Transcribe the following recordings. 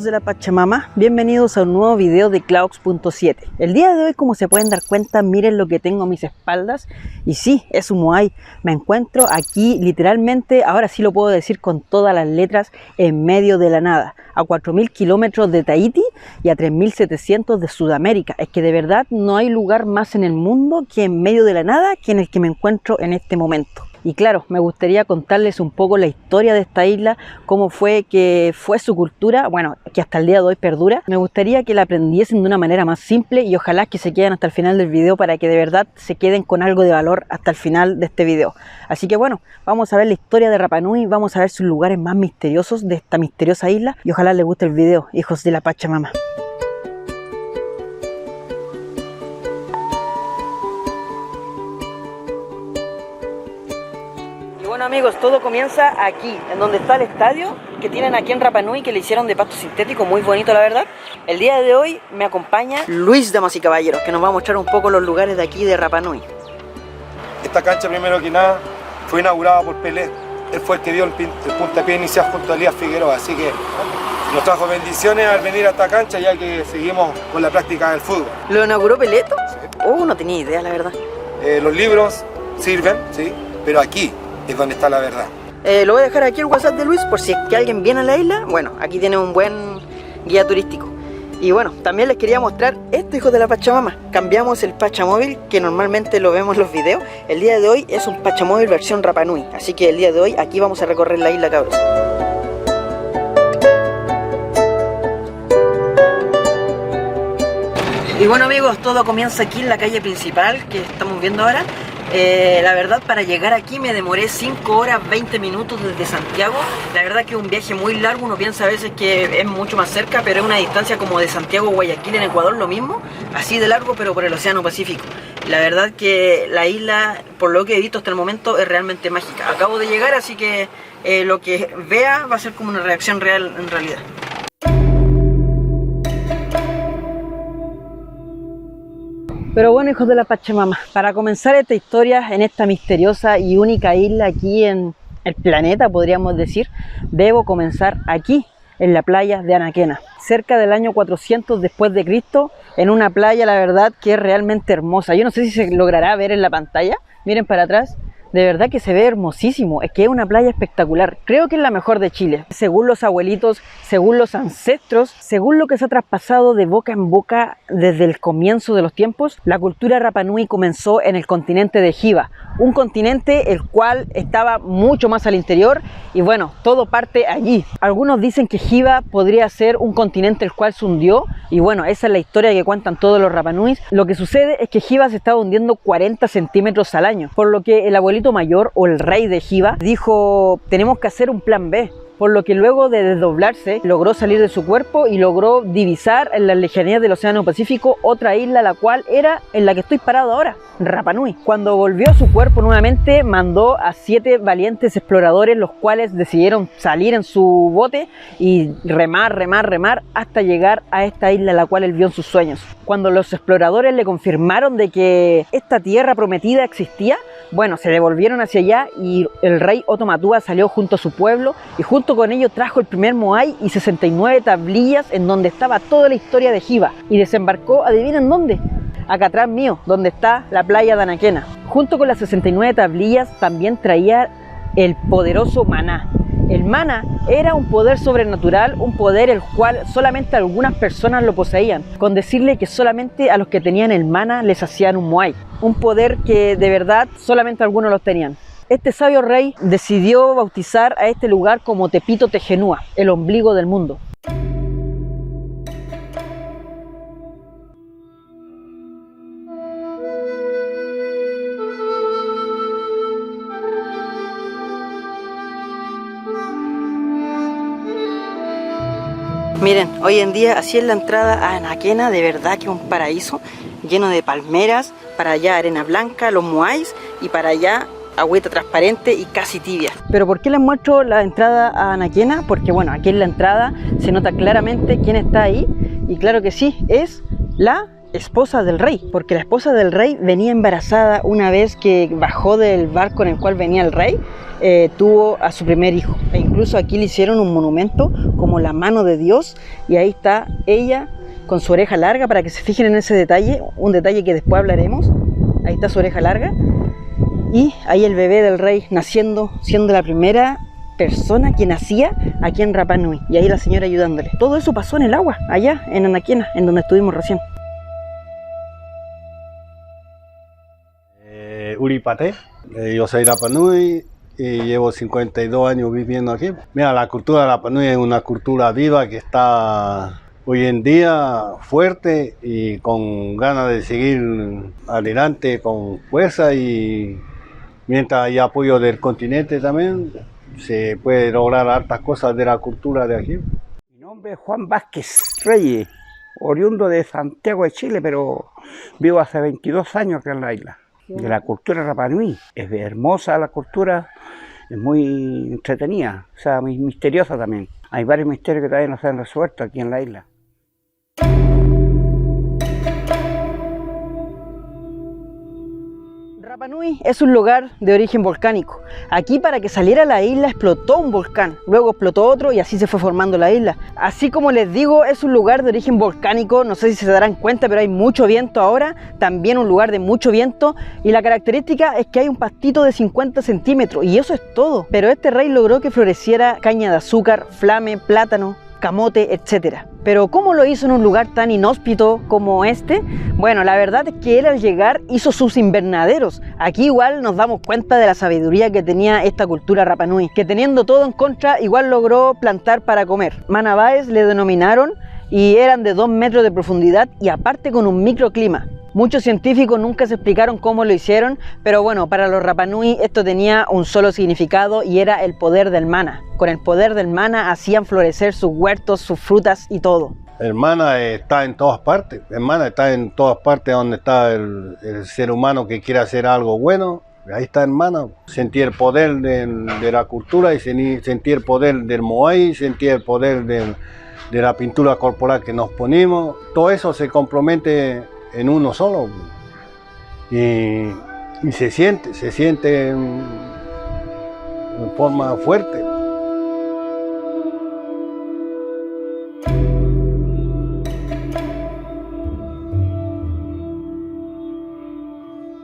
de la Pachamama, bienvenidos a un nuevo video de Claux.7. El día de hoy, como se pueden dar cuenta, miren lo que tengo a mis espaldas. Y sí, es un moai. Me encuentro aquí literalmente, ahora sí lo puedo decir con todas las letras, en medio de la nada. A 4000 kilómetros de Tahití y a 3700 de Sudamérica. Es que de verdad no hay lugar más en el mundo que en medio de la nada que en el que me encuentro en este momento. Y claro, me gustaría contarles un poco la historia de esta isla, cómo fue su cultura, bueno, que hasta el día de hoy perdura. Me gustaría que la aprendiesen de una manera más simple y ojalá que se queden hasta el final del video para que de verdad se queden con algo de valor hasta el final de este video. Así que bueno, vamos a ver la historia de Rapa Nui, vamos a ver sus lugares más misteriosos de esta misteriosa isla y ojalá les guste el video, hijos de la Pachamama. Bueno amigos, todo comienza aquí, en donde está el estadio que tienen aquí en Rapa Nui, que le hicieron de pasto sintético, muy bonito la verdad. El día de hoy me acompaña Luis, damas y caballeros, que nos va a mostrar un poco los lugares de aquí de Rapa Nui. Esta cancha, primero que nada, fue inaugurada por Pelé. Él fue el que dio el puntapié inicial junto a Elías Figueroa, así que nos trajo bendiciones al venir a esta cancha, ya que seguimos con la práctica del fútbol. ¿Lo inauguró Peleto? Sí. No tenía idea la verdad. Los libros sirven, sí, pero aquí es donde está la verdad. Lo voy a dejar aquí el WhatsApp de Luis por si es que alguien viene a la isla. Bueno, aquí tiene un buen guía turístico. Y bueno, también les quería mostrar esto, hijos de la Pachamama. Cambiamos el Pachamóvil, que normalmente lo vemos en los videos. El día de hoy es un Pachamóvil versión Rapa Nui. Así que el día de hoy aquí vamos a recorrer la isla, cabros. Y bueno amigos, todo comienza aquí en la calle principal que estamos viendo ahora. La verdad, para llegar aquí me demoré 5 horas 20 minutos desde Santiago. La verdad que es un viaje muy largo, uno piensa a veces que es mucho más cerca, pero es una distancia como de Santiago a Guayaquil en Ecuador, lo mismo, así de largo pero por el océano Pacífico. La verdad que la isla, por lo que he visto hasta el momento, es realmente mágica. Acabo de llegar, así que lo que vea va a ser como una reacción real en realidad. Pero bueno, hijos de la Pachamama, para comenzar esta historia en esta misteriosa y única isla aquí en el planeta, podríamos decir, debo comenzar aquí, en la playa de Anaquena, cerca del año 400 después de Cristo, en una playa, la verdad, que es realmente hermosa. Yo no sé si se logrará ver en la pantalla, miren para atrás. De verdad que se ve hermosísimo, es que es una playa espectacular, creo que es la mejor de Chile. Según los abuelitos, según los ancestros, según lo que se ha traspasado de boca en boca desde el comienzo de los tiempos, la cultura Rapa Nui comenzó en el continente de Hiva, un continente el cual estaba mucho más al interior y bueno, todo parte allí. Algunos dicen que Hiva podría ser un continente el cual se hundió y bueno, esa es la historia que cuentan todos los Rapa Nuis. Lo que sucede es que Hiva se estaba hundiendo 40 centímetros al año, por lo que el abuelito mayor o el rey de Hiva dijo: tenemos que hacer un plan B, por lo que luego de desdoblarse logró salir de su cuerpo y logró divisar en las lejanías del océano Pacífico otra isla, la cual era en la que estoy parado ahora, Rapa Nui. Cuando volvió a su cuerpo nuevamente mandó a 7 valientes exploradores, los cuales decidieron salir en su bote y remar hasta llegar a esta isla, la cual él vio en sus sueños. Cuando los exploradores le confirmaron de que esta tierra prometida existía, bueno, se devolvieron hacia allá y el rey Otomatúa salió junto a su pueblo y junto con ello trajo el primer moai y 69 tablillas en donde estaba toda la historia de Hiva y desembarcó, adivinen dónde, acá atrás mío, donde está la playa de Anaquena. Junto con las 69 tablillas también traía el poderoso maná. El maná era un poder sobrenatural, un poder el cual solamente algunas personas lo poseían, con decirle que solamente a los que tenían el maná les hacían un moai, un poder que de verdad solamente algunos los tenían. Este sabio rey decidió bautizar a este lugar como Tepito Tejenúa, el ombligo del mundo. Miren, hoy en día así es la entrada a Anaquena, de verdad que es un paraíso lleno de palmeras, para allá arena blanca, los moais y para allá agüita transparente y casi tibia. Pero ¿por qué les muestro la entrada a Anaquena? Porque bueno, aquí en la entrada se nota claramente quién está ahí y claro que sí, es la esposa del rey, porque la esposa del rey venía embarazada una vez que bajó del barco en el cual venía el rey, tuvo a su primer hijo. incluso aquí le hicieron un monumento como la mano de Dios, y ahí está ella con su oreja larga, para que se fijen en ese detalle, un detalle que después hablaremos. Ahí está su oreja larga, y ahí el bebé del rey naciendo, siendo la primera persona que nacía aquí en Rapa Nui, y ahí la señora ayudándole. Todo eso pasó en el agua, allá en Anaquena, en donde estuvimos recién. Uripate, yo soy Rapa Nui y llevo 52 años viviendo aquí. Mira, la cultura de Rapa Nui es una cultura viva que está hoy en día fuerte y con ganas de seguir adelante con fuerza, y mientras hay apoyo del continente también se puede lograr hartas cosas de la cultura de aquí. Mi nombre es Juan Vázquez Reyes, oriundo de Santiago de Chile, pero vivo hace 22 años acá en la isla. De la cultura Rapa Nui. Es hermosa la cultura, es muy entretenida, o sea, muy misteriosa también. Hay varios misterios que todavía no se han resuelto aquí en la isla. Rapa Nui es un lugar de origen volcánico. Aquí, para que saliera la isla, explotó un volcán, luego explotó otro y así se fue formando la isla. Así como les digo, es un lugar de origen volcánico, no sé si se darán cuenta, pero hay mucho viento ahora, también un lugar de mucho viento, y la característica es que hay un pastito de 50 centímetros y eso es todo. Pero este rey logró que floreciera caña de azúcar, flame, plátano, camote, etcétera. Pero ¿cómo lo hizo en un lugar tan inhóspito como este? Bueno, la verdad es que él al llegar hizo sus invernaderos. Aquí igual nos damos cuenta de la sabiduría que tenía esta cultura Rapa Nui, que teniendo todo en contra, igual logró plantar para comer. Manabáes le denominaron, y eran de 2 metros de profundidad y aparte con un microclima. Muchos científicos nunca se explicaron cómo lo hicieron, pero bueno, para los Rapa Nui esto tenía un solo significado, y era el poder del mana. Con el poder del mana hacían florecer sus huertos, sus frutas y todo. El mana está en todas partes, el mana está en todas partes donde está el ser humano que quiere hacer algo bueno. Ahí está el mana. Sentí el poder de la cultura, y sentí el poder del moai, sentí el poder de la pintura corporal que nos ponemos. Todo eso se compromete en uno solo, y se siente en forma fuerte.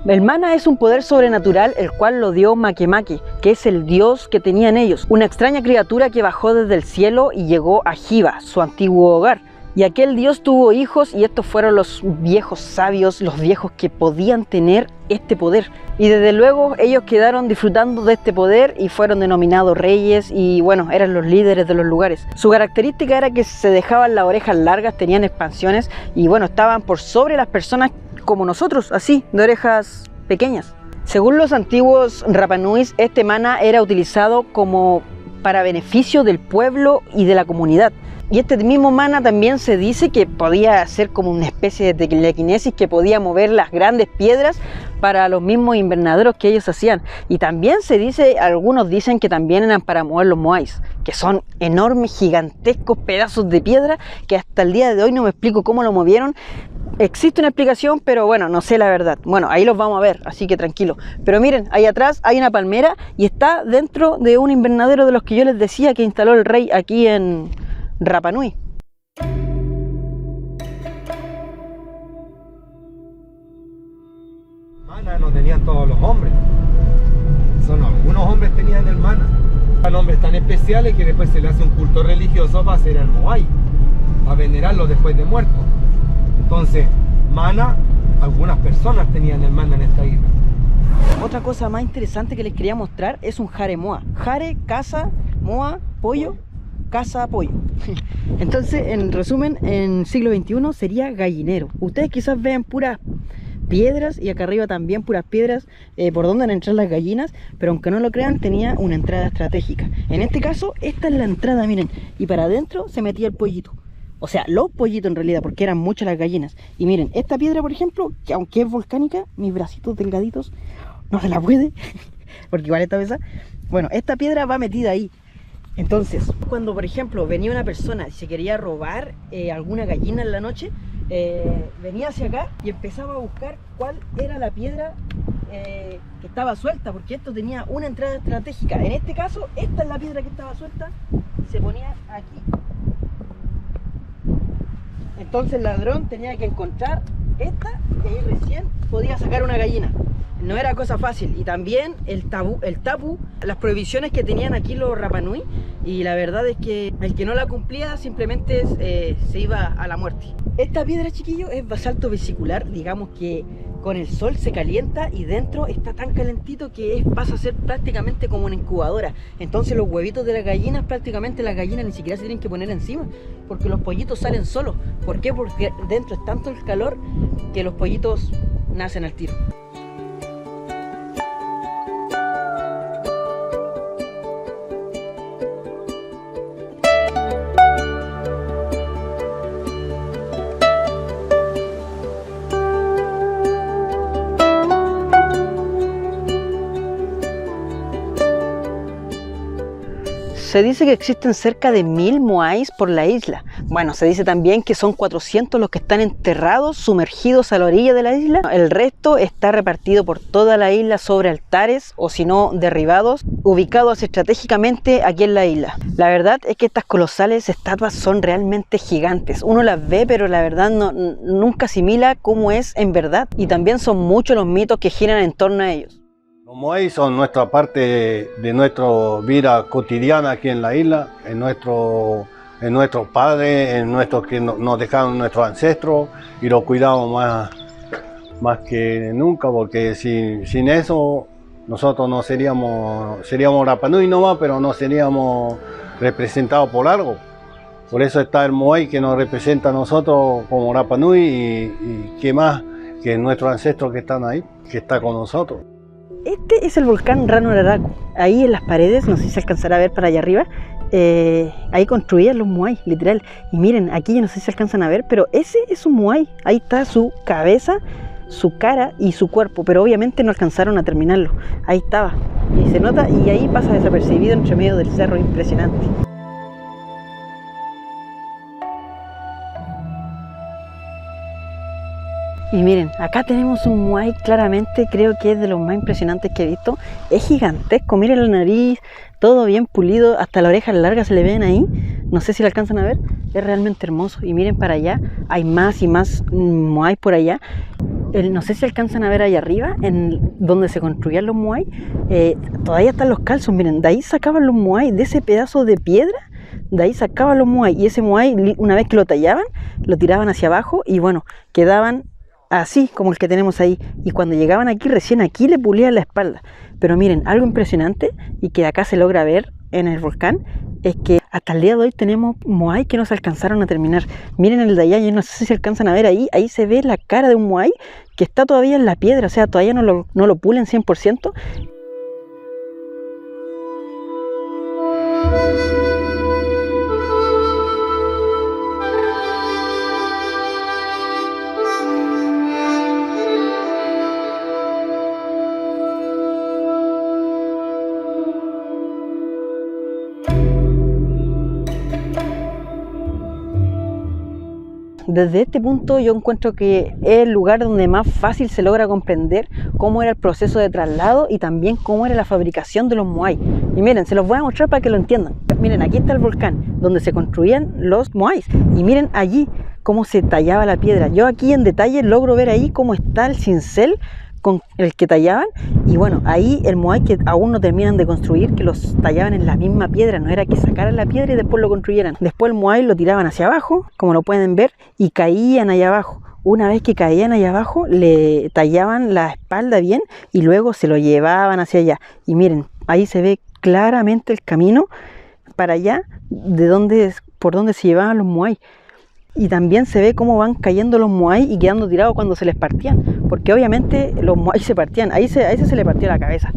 El mana es un poder sobrenatural el cual lo dio Makemake, que es el dios que tenían ellos, una extraña criatura que bajó desde el cielo y llegó a Hiva, su antiguo hogar. Y aquel dios tuvo hijos, y estos fueron los viejos sabios, los viejos que podían tener este poder. Y desde luego ellos quedaron disfrutando de este poder y fueron denominados reyes, y bueno, eran los líderes de los lugares. Su característica era que se dejaban las orejas largas, tenían expansiones y bueno, estaban por sobre las personas como nosotros, así, de orejas pequeñas. Según los antiguos Rapa Nuis, este mana era utilizado como para beneficio del pueblo y de la comunidad. Y este mismo mana también se dice que podía ser como una especie de telequinesis, que podía mover las grandes piedras para los mismos invernaderos que ellos hacían. Y también se dice, algunos dicen que también eran para mover los moais, que son enormes, gigantescos pedazos de piedra que hasta el día de hoy no me explico cómo lo movieron. Existe una explicación, pero bueno, no sé la verdad. Bueno, ahí los vamos a ver, así que tranquilo. Pero miren, ahí atrás hay una palmera y está dentro de un invernadero de los que yo les decía que instaló el rey aquí en Rapa Nui. Mana no tenían todos los hombres. Solo algunos hombres tenían el mana. Son hombres tan especiales que después se le hace un culto religioso para hacer el moai, para venerarlo después de muerto. Entonces, mana, algunas personas tenían el mana en esta isla. Otra cosa más interesante que les quería mostrar es un jare moa. Jare, casa, moa, pollo, casa, pollo. Entonces, en resumen, en siglo XXI sería gallinero. Ustedes quizás vean puras piedras y acá arriba también puras piedras por donde han entrado las gallinas, pero aunque no lo crean, tenía una entrada estratégica. En este caso, esta es la entrada, miren, y para adentro se metía el pollito. O sea, los pollitos en realidad, porque eran muchas las gallinas. Y miren, esta piedra, por ejemplo, que aunque es volcánica, mis bracitos delgaditos no se la puede, porque igual está pesada. Bueno, esta piedra va metida ahí. Entonces, cuando por ejemplo venía una persona y se quería robar alguna gallina en la noche, venía hacia acá y empezaba a buscar cuál era la piedra que estaba suelta, porque esto tenía una entrada estratégica. En este caso, esta es la piedra que estaba suelta y se ponía aquí. Entonces el ladrón tenía que encontrar esta y ahí recién podía sacar una gallina. No era cosa fácil. Y también el tapu, las prohibiciones que tenían aquí los Rapanui, y la verdad es que el que no la cumplía simplemente se iba a la muerte. Esta piedra, chiquillo, es basalto vesicular. Digamos que con el sol se calienta y dentro está tan calentito que pasa a ser prácticamente como una incubadora. Entonces los huevitos de las gallinas, prácticamente las gallinas ni siquiera se tienen que poner encima, porque los pollitos salen solos. ¿Por qué? Porque dentro es tanto el calor que los pollitos nacen al tiro. Se dice que existen cerca de 1000 moais por la isla. Bueno, se dice también que son 400 los que están enterrados, sumergidos a la orilla de la isla. El resto está repartido por toda la isla sobre altares, o si no, derribados, ubicados estratégicamente aquí en la isla. La verdad es que estas colosales estatuas son realmente gigantes. Uno las ve, pero la verdad nunca asimila cómo es en verdad. Y también son muchos los mitos que giran en torno a ellos. Los moais son nuestra parte de nuestra vida cotidiana aquí en la isla, en nuestros padres, en nuestros que nos dejaron nuestros ancestros, y los cuidamos más que nunca, porque sin eso nosotros no seríamos Rapanui nomás, pero no seríamos representados por algo. Por eso está el moai que nos representa a nosotros como Rapanui, y qué más que nuestros ancestros que están ahí, que está con nosotros. Este es el volcán Ranuaraku. Ahí en las paredes, no sé si se alcanzará a ver para allá arriba, ahí construían los moai, literal. Y miren, aquí no sé si se alcanzan a ver, pero ese es un moai. Ahí está su cabeza, su cara y su cuerpo, pero obviamente no alcanzaron a terminarlo. Ahí estaba, y se nota, y ahí pasa desapercibido entre medio del cerro, impresionante. Y miren, acá tenemos un moai, claramente creo que es de los más impresionantes que he visto. Es gigantesco, miren la nariz, todo bien pulido, hasta las orejas largas se le ven ahí. No sé si lo alcanzan a ver, es realmente hermoso. Y miren para allá, hay más y más moai por allá. No sé si alcanzan a ver allá arriba, en donde se construían los moai, todavía están los calzos. Miren, de ahí sacaban los moai, de ese pedazo de piedra. De ahí sacaban los moai, y ese moai, una vez que lo tallaban, lo tiraban hacia abajo y bueno, quedaban así como el que tenemos ahí. Y cuando llegaban aquí, recién aquí le pulían la espalda. Pero miren, algo impresionante y que acá se logra ver en el volcán es que hasta el día de hoy tenemos moai que no se alcanzaron a terminar. Miren el de allá, yo no sé si se alcanzan a ver ahí se ve la cara de un moai que está todavía en la piedra, o sea, todavía no lo pulen 100%. Desde este punto yo encuentro que es el lugar donde más fácil se logra comprender cómo era el proceso de traslado y también cómo era la fabricación de los moai. Y miren, se los voy a mostrar para que lo entiendan. Miren, aquí está el volcán donde se construían los moais. Y miren allí cómo se tallaba la piedra. Yo aquí en detalle logro ver ahí cómo está el cincel con el que tallaban, y bueno, ahí el moai que aún no terminan de construir, que los tallaban en la misma piedra, no era que sacaran la piedra y después lo construyeran. Después el moai lo tiraban hacia abajo, como lo pueden ver, y caían allá abajo. Una vez que caían allá abajo, le tallaban la espalda bien y luego se lo llevaban hacia allá. Y miren, ahí se ve claramente el camino para allá por donde se llevaban los moai. Y también se ve cómo van cayendo los moai y quedando tirados cuando se les partían, porque obviamente los moai se partían, a ese se le partió la cabeza.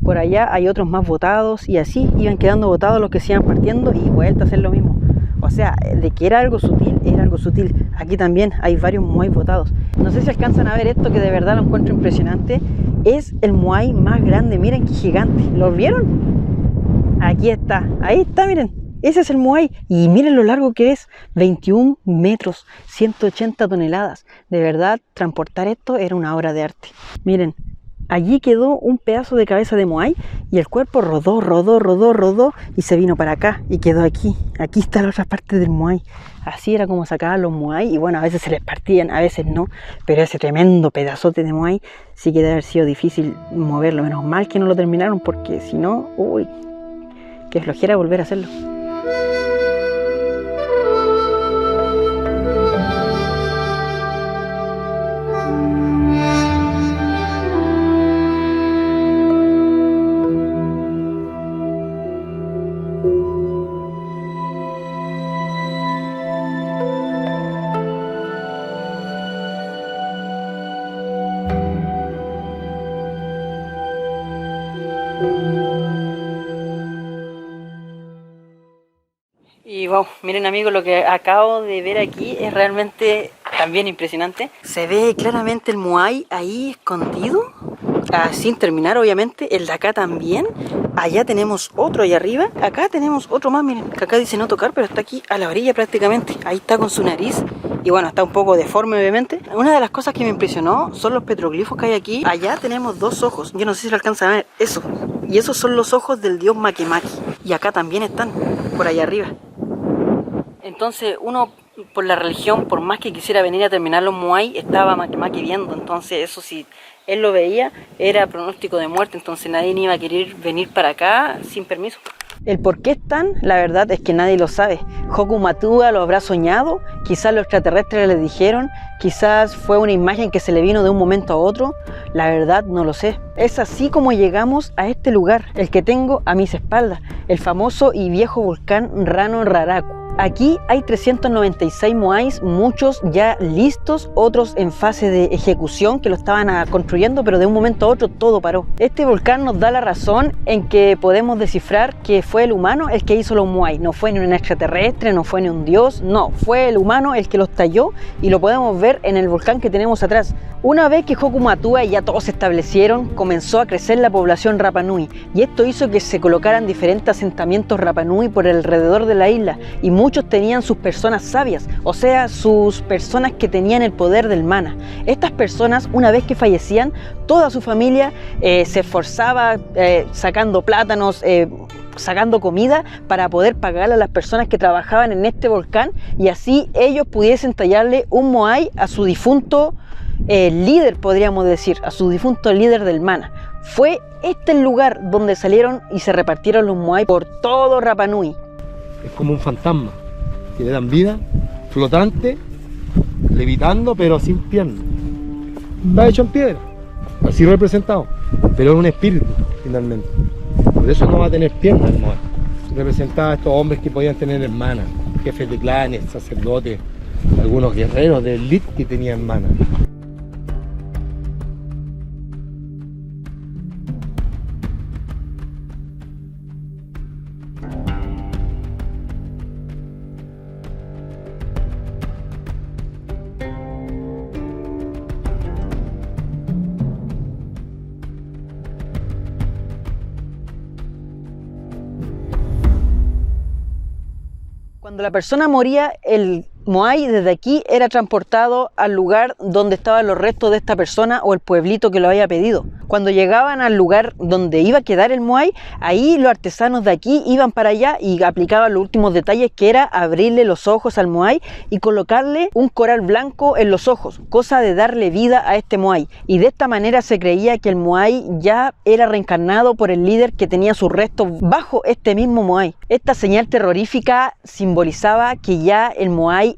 Por allá hay otros más botados y así iban quedando botados los que se iban partiendo y vuelta a hacer lo mismo. O sea, de que era algo sutil, era algo sutil. Aquí también hay varios moai botados. No sé si alcanzan a ver esto, que de verdad lo encuentro impresionante. Es el moai más grande, miren qué gigante. ¿Lo vieron? Aquí está, ahí está, miren. Ese es el moai, y miren lo largo que es, 21 metros, 180 toneladas. De verdad, transportar esto era una obra de arte. Miren, allí quedó un pedazo de cabeza de moai y el cuerpo rodó y se vino para acá y quedó aquí. Aquí está la otra parte del moai. Así era como sacaban los moai y bueno, a veces se les partían, a veces no, pero ese tremendo pedazote de moai sí que debe haber sido difícil moverlo. Menos mal que no lo terminaron porque si no, uy, qué flojera volver a hacerlo. Y wow, miren amigos, lo que acabo de ver aquí es realmente también impresionante. Se ve claramente el moai ahí escondido, sin terminar obviamente, el de acá también. Allá tenemos otro allá arriba, acá tenemos otro más, miren, que acá dice no tocar, pero está aquí a la orilla prácticamente. Ahí está con su nariz y bueno, está un poco deforme obviamente. Una de las cosas que me impresionó son los petroglifos que hay aquí. Allá tenemos dos ojos, yo no sé si lo alcanzan a ver, eso. Y esos son los ojos del dios Makemake. Y acá también están, por allá arriba. Entonces uno por la religión, por más que quisiera venir a terminar los moai, estaba Makemake viendo. Entonces eso si él lo veía, era pronóstico de muerte. Entonces nadie ni iba a querer venir para acá sin permiso. El por qué están, la verdad es que nadie lo sabe. Hoku Matua lo habrá soñado, quizás los extraterrestres le dijeron, quizás fue una imagen que se le vino de un momento a otro, la verdad no lo sé. Es así como llegamos a este lugar, el que tengo a mis espaldas, el famoso y viejo volcán Rano Raraku. Aquí hay 396 moais, muchos ya listos, otros en fase de ejecución que lo estaban construyendo, pero de un momento a otro todo paró. Este volcán nos da la razón en que podemos descifrar que fue el humano el que hizo los moais. No fue ni un extraterrestre, no fue ni un dios, no, fue el humano el que los talló y lo podemos ver en el volcán que tenemos atrás. Una vez que Hoku Matua y ya todos se establecieron, comenzó a crecer la población Rapa Nui y esto hizo que se colocaran diferentes asentamientos Rapa Nui por alrededor de la isla y muchos tenían sus personas sabias, o sea, sus personas que tenían el poder del mana. Estas personas, una vez que fallecían, toda su familia se esforzaba sacando plátanos, sacando comida para poder pagarle a las personas que trabajaban en este volcán y así ellos pudiesen tallarle un moai a su difunto líder, podríamos decir, a su difunto líder del mana. Fue este el lugar donde salieron y se repartieron los moai por todo Rapa Nui. Es como un fantasma que le dan vida, flotante, levitando pero sin piernas. Está hecho en piedra, así representado, pero es un espíritu finalmente. Por eso no va a tener piernas el moai. Representaba a estos hombres que podían tener hermanas, jefes de clanes, sacerdotes, algunos guerreros de élite que tenían hermanas. Cuando la persona moría, el moai desde aquí era transportado al lugar donde estaban los restos de esta persona o el pueblito que lo había pedido. Cuando llegaban al lugar donde iba a quedar el moai, ahí los artesanos de aquí iban para allá y aplicaban los últimos detalles, que era abrirle los ojos al moai y colocarle un coral blanco en los ojos, cosa de darle vida a este moai. Y de esta manera se creía que el moai ya era reencarnado por el líder que tenía sus restos bajo este mismo moai. Esta señal terrorífica simbolizaba que ya el moai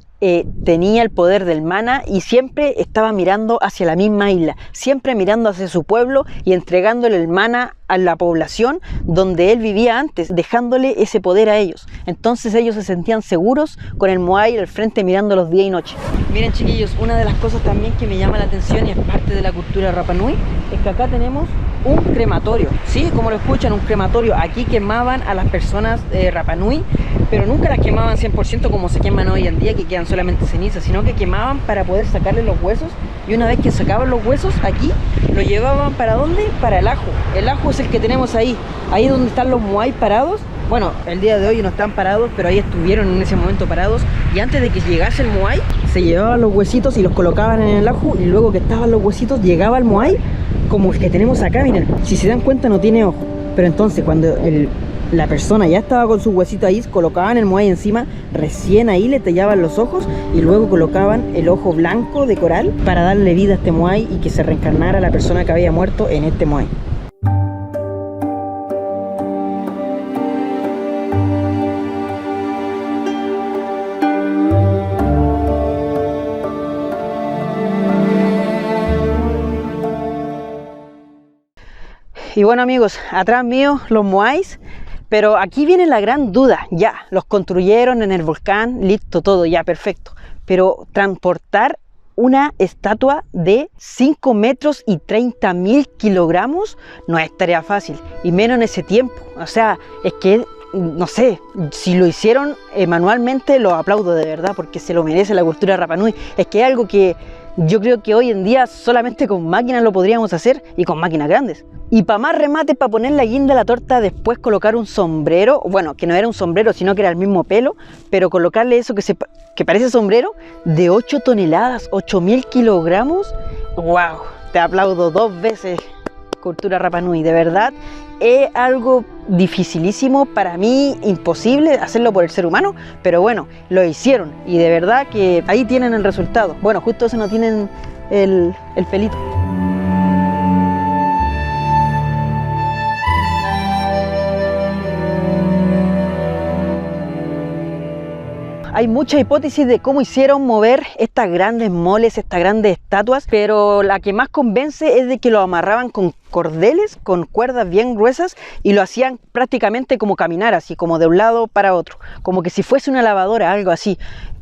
tenía el poder del mana y siempre estaba mirando hacia la misma isla, siempre mirando hacia su pueblo y entregándole el mana a la población donde él vivía antes, dejándole ese poder a ellos. Entonces ellos se sentían seguros con el moai al frente mirándolos día y noche. Miren chiquillos, una de las cosas también que me llama la atención y es parte de la cultura Rapa Nui es que acá tenemos un crematorio, ¿sí? Como lo escuchan, un crematorio. Aquí quemaban a las personas Rapa Nui, pero nunca las quemaban 100% como se queman hoy en día, que quedan solamente cenizas, sino que quemaban para poder sacarle los huesos y una vez que sacaban los huesos aquí, lo llevaban ¿para dónde? Para el ajo. El ajo es el que tenemos ahí donde están los moai parados. Bueno, el día de hoy no están parados, pero ahí estuvieron en ese momento parados y antes de que llegase el moai, se llevaban los huesitos y los colocaban en el ajo y luego que estaban los huesitos llegaba el moai, como el que tenemos acá, miren. Si se dan cuenta no tiene ojo. Pero entonces cuando la persona ya estaba con su huesito ahí, colocaban el moai encima, recién ahí le tallaban los ojos y luego colocaban el ojo blanco de coral para darle vida a este moai y que se reencarnara la persona que había muerto en este moai. Y bueno amigos, atrás mío los moais, pero aquí viene la gran duda. Ya, los construyeron en el volcán, listo, todo, ya, perfecto. Pero transportar una estatua de 5 metros y 30.000 kilogramos no es tarea fácil, y menos en ese tiempo. O sea, es que, no sé, si lo hicieron manualmente, lo aplaudo de verdad, porque se lo merece la cultura Rapa Nui. Es que es algo que yo creo que hoy en día solamente con máquinas lo podríamos hacer, y con máquinas grandes. Y para más remate, para poner la guinda a la torta, después colocar un sombrero, bueno, que no era un sombrero, sino que era el mismo pelo, pero colocarle eso que parece sombrero, de 8 toneladas, 8.000 kilogramos. ¡Wow! Te aplaudo 2 veces, cultura Rapa Nui, de verdad. Es algo dificilísimo, para mí imposible hacerlo por el ser humano, pero bueno, lo hicieron y de verdad que ahí tienen el resultado. Bueno, justo eso no tienen el pelito. Hay muchas hipótesis de cómo hicieron mover estas grandes moles, estas grandes estatuas, pero la que más convence es de que lo amarraban con cordeles, con cuerdas bien gruesas, y lo hacían prácticamente como caminar, así como de un lado para otro, como que si fuese una lavadora, algo así.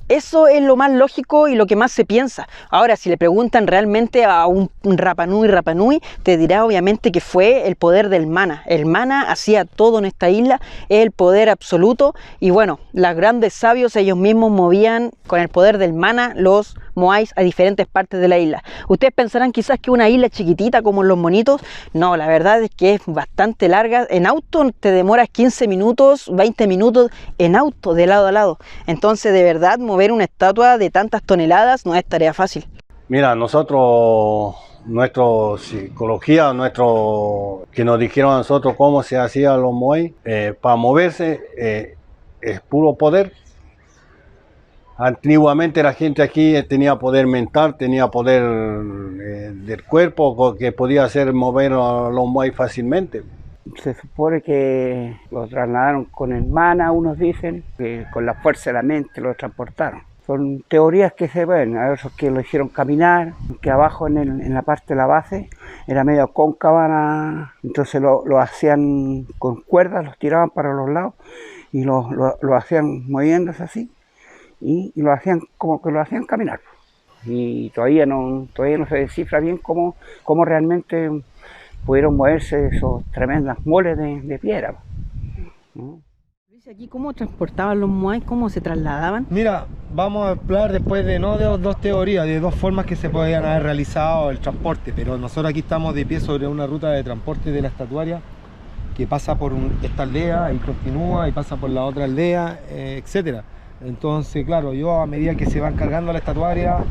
Eso es lo más lógico y lo que más se piensa. Ahora, si le preguntan realmente a un Rapa Nui, te dirá obviamente que fue el poder del mana. El mana hacía todo en esta isla, es el poder absoluto. Y bueno, los grandes sabios ellos mismos movían con el poder del mana los moais a diferentes partes de la isla. Ustedes pensarán quizás que una isla chiquitita como Los Monitos. No, la verdad es que es bastante larga. En auto te demoras 15 minutos, 20 minutos en auto de lado a lado. Entonces, de verdad, mover una estatua de tantas toneladas no es tarea fácil. Mira, nosotros, nuestra psicología, que nos dijeron a nosotros cómo se hacían los moai, para moverse es puro poder. Antiguamente la gente aquí tenía poder mental, tenía poder del cuerpo, que podía hacer mover a los moai fácilmente. Se supone que lo trasladaron con el mana, unos dicen, que con la fuerza de la mente lo transportaron. Son teorías que se ven, a esos que lo hicieron caminar, que abajo en la parte de la base era medio cóncava, entonces lo hacían con cuerdas, los tiraban para los lados y lo hacían moviéndose así, y lo hacían como que lo hacían caminar. Y todavía no se descifra bien cómo realmente pudieron moverse esos tremendas moles de piedra. Aquí, ¿cómo transportaban los moais? ¿Cómo se trasladaban? Mira, vamos a hablar después de dos teorías, de dos formas que se podían haber realizado el transporte, pero nosotros aquí estamos de pie sobre una ruta de transporte de la estatuaria que pasa por esta aldea y continúa y pasa por la otra aldea, etcétera. Entonces, claro, yo a medida que se van cargando la estatuaria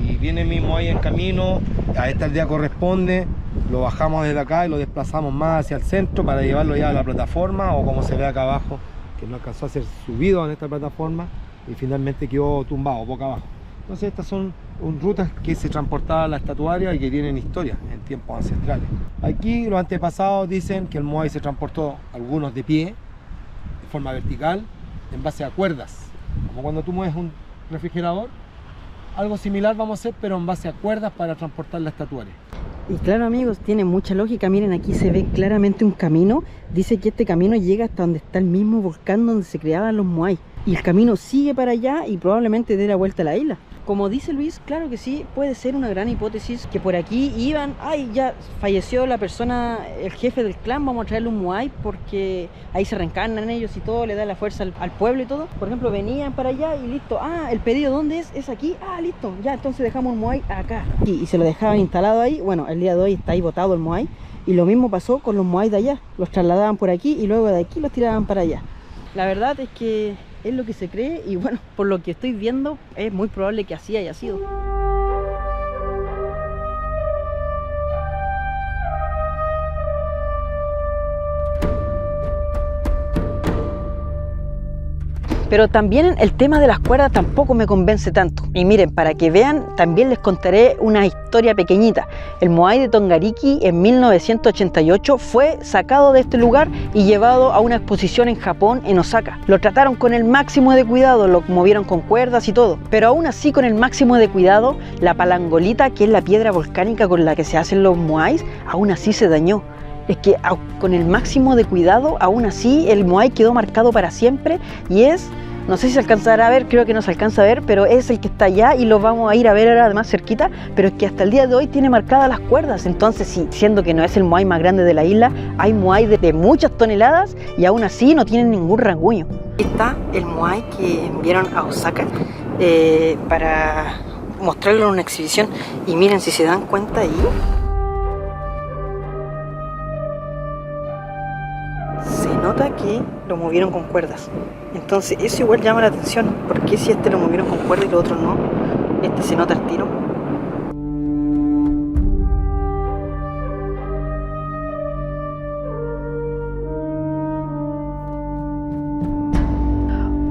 y viene mi moai en camino, a esta aldea corresponde, lo bajamos desde acá y lo desplazamos más hacia el centro para llevarlo ya a la plataforma, o como se ve acá abajo, que no alcanzó a ser subido en esta plataforma y finalmente quedó tumbado boca abajo. Entonces estas son rutas que se transportaba la estatuaria y que tienen historia en tiempos ancestrales. Aquí los antepasados dicen que el moai se transportó, algunos de pie, de forma vertical, en base a cuerdas, como cuando tú mueves un refrigerador. Algo similar vamos a hacer, pero en base a cuerdas para transportar la estatuaria. Y claro amigos, tiene mucha lógica. Miren, aquí se ve claramente un camino. Dice que este camino llega hasta donde está el mismo volcán donde se creaban los moai. Y el camino sigue para allá y probablemente dé la vuelta a la isla. Como dice Luis, claro que sí, puede ser una gran hipótesis que por aquí iban, ay, ya falleció la persona, el jefe del clan, vamos a traerle un moai porque ahí se reencarnan ellos y todo, le da la fuerza al pueblo y todo. Por ejemplo, venían para allá y listo, ah, el pedido ¿dónde es? Es aquí, ah, listo, ya, entonces dejamos un moai acá. Y se lo dejaban instalado ahí. Bueno, el día de hoy está ahí botado el moai, y lo mismo pasó con los moai de allá, los trasladaban por aquí y luego de aquí los tiraban para allá. La verdad es que es lo que se cree, y bueno, por lo que estoy viendo es muy probable que así haya sido. Pero también el tema de las cuerdas tampoco me convence tanto. Y miren, para que vean, también les contaré una historia pequeñita. El Moai de Tongariki en 1988 fue sacado de este lugar y llevado a una exposición en Japón, en Osaka. Lo trataron con el máximo de cuidado, lo movieron con cuerdas y todo. Pero aún así, con el máximo de cuidado, la palangolita, que es la piedra volcánica con la que se hacen los moais, aún así se dañó. Es que con el máximo de cuidado, aún así, el moai quedó marcado para siempre y es... No sé si se alcanzará a ver, creo que no se alcanza a ver, pero es el que está allá y lo vamos a ir a ver ahora además cerquita, pero es que hasta el día de hoy tiene marcadas las cuerdas. Entonces, sí, siendo que no es el moai más grande de la isla, hay moai de muchas toneladas y aún así no tienen ningún rasguño. Aquí está el moai que enviaron a Osaka para mostrarlo en una exhibición y miren, si se dan cuenta ahí, se nota que lo movieron con cuerdas. Entonces eso igual llama la atención. ¿Por qué si este lo movieron con cuerdas y los otros no? Este se nota el tiro.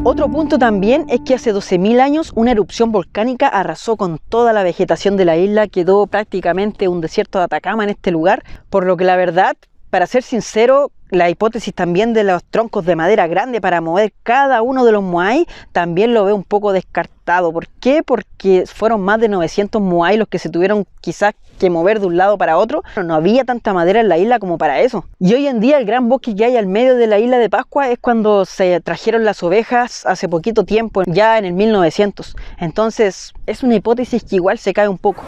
Otro punto también es que hace 12.000 años una erupción volcánica arrasó con toda la vegetación de la isla, quedó prácticamente un desierto de Atacama en este lugar, por lo que la verdad, para ser sincero, la hipótesis también de los troncos de madera grande para mover cada uno de los moai también lo veo un poco descartado. ¿Por qué? Porque fueron más de 900 moai los que se tuvieron quizás que mover de un lado para otro. No había tanta madera en la isla como para eso. Y hoy en día el gran bosque que hay al medio de la isla de Pascua es cuando se trajeron las ovejas hace poquito tiempo, ya en el 1900. Entonces es una hipótesis que igual se cae un poco.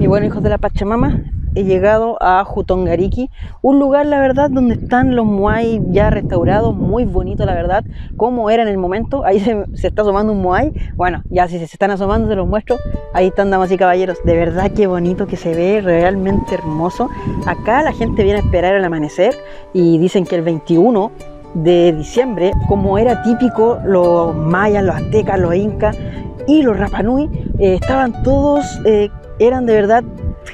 Y bueno, hijos de la Pachamama, he llegado a Tongariki, un lugar la verdad donde están los moai ya restaurados, muy bonito la verdad, como era en el momento. Ahí se está asomando un moai, bueno, ya si se están asomando se los muestro, ahí están damas y caballeros, de verdad qué bonito que se ve, realmente hermoso. Acá la gente viene a esperar el amanecer y dicen que el 21 de diciembre, como era típico, los mayas, los aztecas, los incas y los Rapanui estaban todos, eran de verdad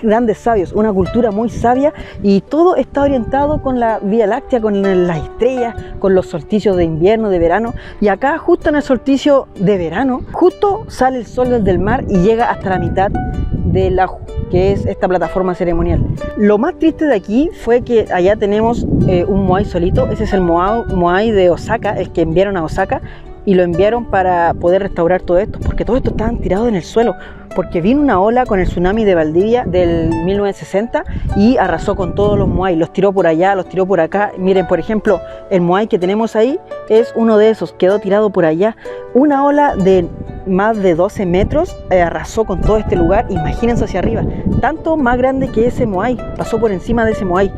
grandes sabios, una cultura muy sabia, y todo está orientado con la Vía Láctea, con las estrellas, con los solsticios de invierno, de verano. Y acá justo en el solsticio de verano, justo sale el sol desde el mar y llega hasta la mitad del Aju, que es esta plataforma ceremonial. Lo más triste de aquí fue que allá tenemos un moai solito. Ese es el moai de Osaka, el que enviaron a Osaka, y lo enviaron para poder restaurar todo esto, porque todo esto estaban tirados en el suelo, porque vino una ola con el tsunami de Valdivia del 1960 y arrasó con todos los moai, los tiró por allá, los tiró por acá. Miren, por ejemplo, el moai que tenemos ahí es uno de esos, quedó tirado por allá. Una ola de más de 12 metros arrasó con todo este lugar, imagínense hacia arriba, tanto más grande que ese moai, pasó por encima de ese moai,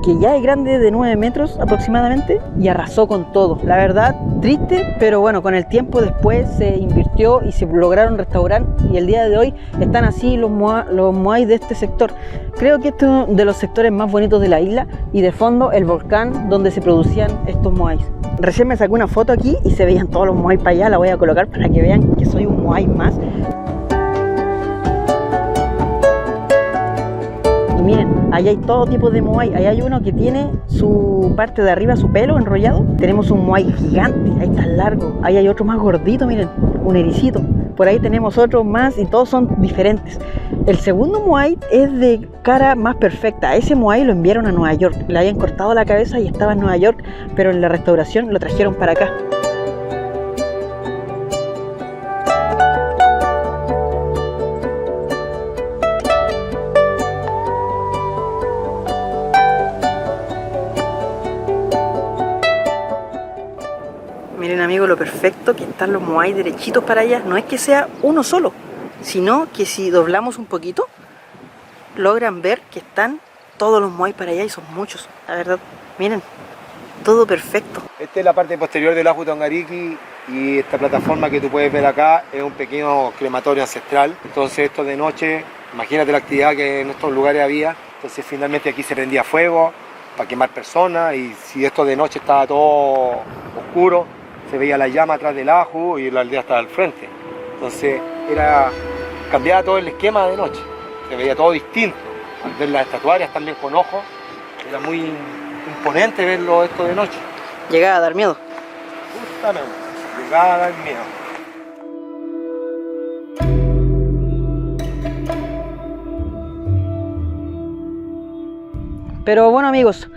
que ya es grande, de 9 metros aproximadamente, y arrasó con todo. La verdad, triste, pero bueno, con el tiempo después se invirtió y se lograron restaurar, y el día de hoy están así los moai de este sector. Creo que este es uno de los sectores más bonitos de la isla, y de fondo el volcán donde se producían estos moais. Recién me saqué una foto aquí y se veían todos los moai para allá, la voy a colocar para que vean que soy un moai más. Miren, ahí hay todo tipo de moai. Ahí hay uno que tiene su parte de arriba, su pelo enrollado. Tenemos un moai gigante, ahí está largo. Ahí hay otro más gordito, miren, un ericito. Por ahí tenemos otro más y todos son diferentes. El segundo moai es de cara más perfecta. A ese moai lo enviaron a Nueva York. Le habían cortado la cabeza y estaba en Nueva York, pero en la restauración lo trajeron para acá. Miren amigos, lo perfecto que están los moai derechitos para allá. No es que sea uno solo, sino que si doblamos un poquito, logran ver que están todos los moai para allá, y son muchos, la verdad. Miren, todo perfecto. Esta es la parte posterior del Ajo Tongariki, y esta plataforma que tú puedes ver acá es un pequeño crematorio ancestral. Entonces esto de noche, imagínate la actividad que en estos lugares había. Entonces finalmente aquí se prendía fuego para quemar personas, y si esto de noche estaba todo oscuro, se veía la llama atrás del ajo y la aldea estaba al frente. Entonces cambiaba todo el esquema de noche, se veía todo distinto. Al ver las estatuarias también con ojos, era muy imponente verlo esto de noche. Llegaba a dar miedo. Justamente. Llegada el miedo. Pero bueno amigos,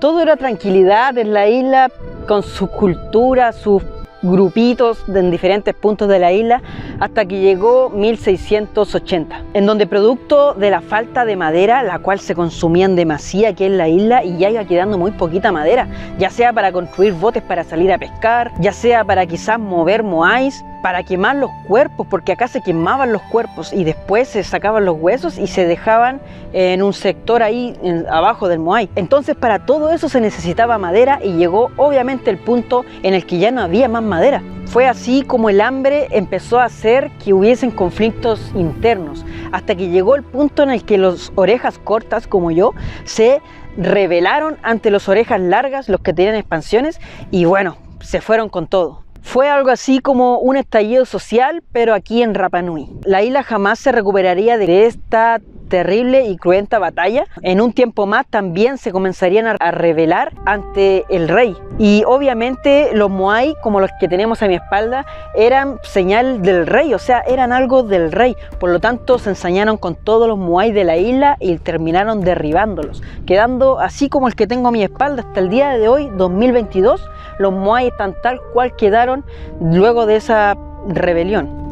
todo era tranquilidad en la isla, con su cultura, sus grupitos en diferentes puntos de la isla, hasta que llegó 1680, en donde producto de la falta de madera, la cual se consumía en demasía aquí en la isla, y ya iba quedando muy poquita madera, ya sea para construir botes para salir a pescar, ya sea para quizás mover moais, para quemar los cuerpos, porque acá se quemaban los cuerpos y después se sacaban los huesos y se dejaban en un sector ahí abajo del moai. Entonces para todo eso se necesitaba madera, y llegó obviamente el punto en el que ya no había más madera. Fue así como el hambre empezó a hacer que hubiesen conflictos internos, hasta que llegó el punto en el que los orejas cortas como yo se rebelaron ante los orejas largas, los que tenían expansiones, y bueno, se fueron con todo. Fue algo así como un estallido social, pero aquí en Rapa Nui. La isla jamás se recuperaría de esta terrible y cruenta batalla. En un tiempo más también se comenzarían a rebelar ante el rey. Y obviamente los moai, como los que tenemos a mi espalda, eran señal del rey, o sea, eran algo del rey. Por lo tanto, se ensañaron con todos los moai de la isla y terminaron derribándolos, quedando así como el que tengo a mi espalda hasta el día de hoy, 2022. Los moai están tal cual quedaron luego de esa rebelión.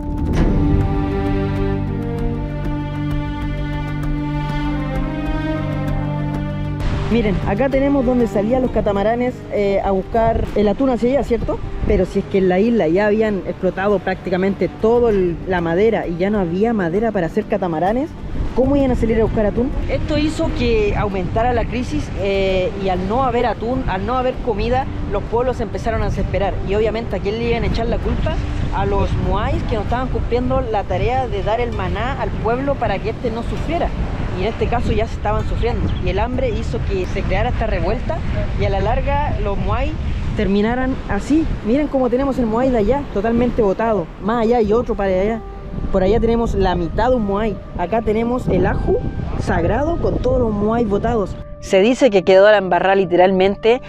Miren, acá tenemos donde salían los catamaranes a buscar el atún hacia allá, ¿cierto? Pero si es que en la isla ya habían explotado prácticamente toda la madera y ya no había madera para hacer catamaranes, ¿cómo iban a salir a buscar atún? Esto hizo que aumentara la crisis y al no haber atún, al no haber comida, los pueblos empezaron a desesperar. Y obviamente, ¿a quién le iban a echar la culpa? A los moais, que no estaban cumpliendo la tarea de dar el maná al pueblo para que éste no sufriera. Y en este caso ya se estaban sufriendo. Y el hambre hizo que se creara esta revuelta, y a la larga los moai terminaran así. Miren cómo tenemos el moai de allá, totalmente botado. Más allá hay otro para allá. Por allá tenemos la mitad de un moai. Acá tenemos el aju sagrado con todos los moai botados. Se dice que quedó la embarrada literalmente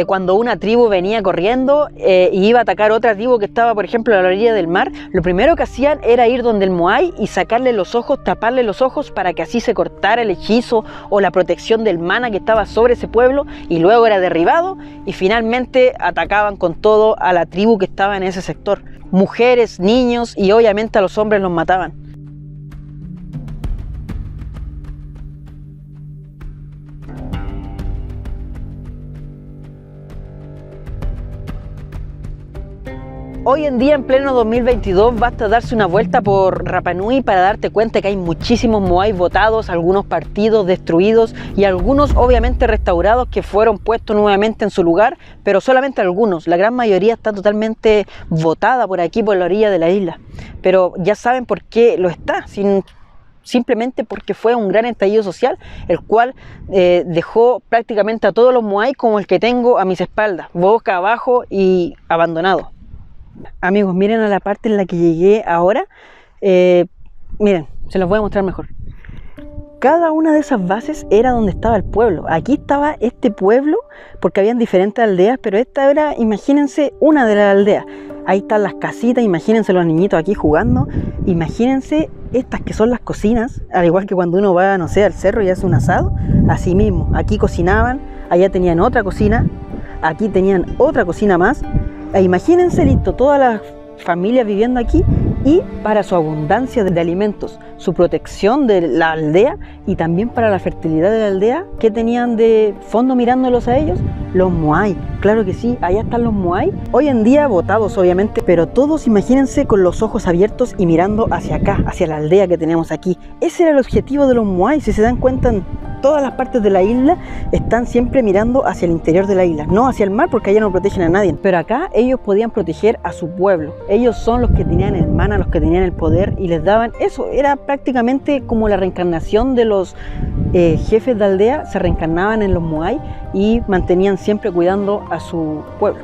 cuando una tribu venía corriendo y iba a atacar otra tribu que estaba, por ejemplo, a la orilla del mar. Lo primero que hacían era ir donde el moai y sacarle los ojos, taparle los ojos para que así se cortara el hechizo o la protección del mana que estaba sobre ese pueblo, y luego era derribado y finalmente atacaban con todo a la tribu que estaba en ese sector. Mujeres, niños y obviamente a los hombres los mataban. Hoy en día, en pleno 2022, basta darse una vuelta por Rapa Nui para darte cuenta que hay muchísimos moai botados, algunos partidos, destruidos, y algunos obviamente restaurados que fueron puestos nuevamente en su lugar, pero solamente algunos. La gran mayoría está totalmente botada por aquí, por la orilla de la isla. Pero ya saben por qué lo está, simplemente porque fue un gran estallido social, el cual dejó prácticamente a todos los moai como el que tengo a mis espaldas, boca abajo y abandonado. Amigos, miren a la parte en la que llegué ahora. Miren, se los voy a mostrar mejor. Cada una de esas bases era donde estaba el pueblo. Aquí estaba este pueblo, porque habían diferentes aldeas, pero esta era, imagínense, una de las aldeas. Ahí están las casitas, imagínense los niñitos aquí jugando. Imagínense estas que son las cocinas, al igual que cuando uno va, no sé, al cerro y hace un asado. Así mismo, aquí cocinaban, allá tenían otra cocina, aquí tenían otra cocina más. E imagínense, listo, todas las familias viviendo aquí, y para su abundancia de alimentos, su protección de la aldea y también para la fertilidad de la aldea, ¿qué tenían de fondo mirándolos a ellos? Los moai, claro que sí, allá están los moai, hoy en día botados obviamente, pero todos imagínense con los ojos abiertos y mirando hacia acá, hacia la aldea que tenemos aquí. Ese era el objetivo de los moai. Si se dan cuenta, en todas las partes de la isla están siempre mirando hacia el interior de la isla, no hacia el mar, porque allá no protegen a nadie, pero acá ellos podían proteger a su pueblo. Ellos son los que tenían el mana, los que tenían el poder, y les daban eso. Era prácticamente como la reencarnación de los jefes de aldea, se reencarnaban en los moai y mantenían siempre cuidando a su pueblo.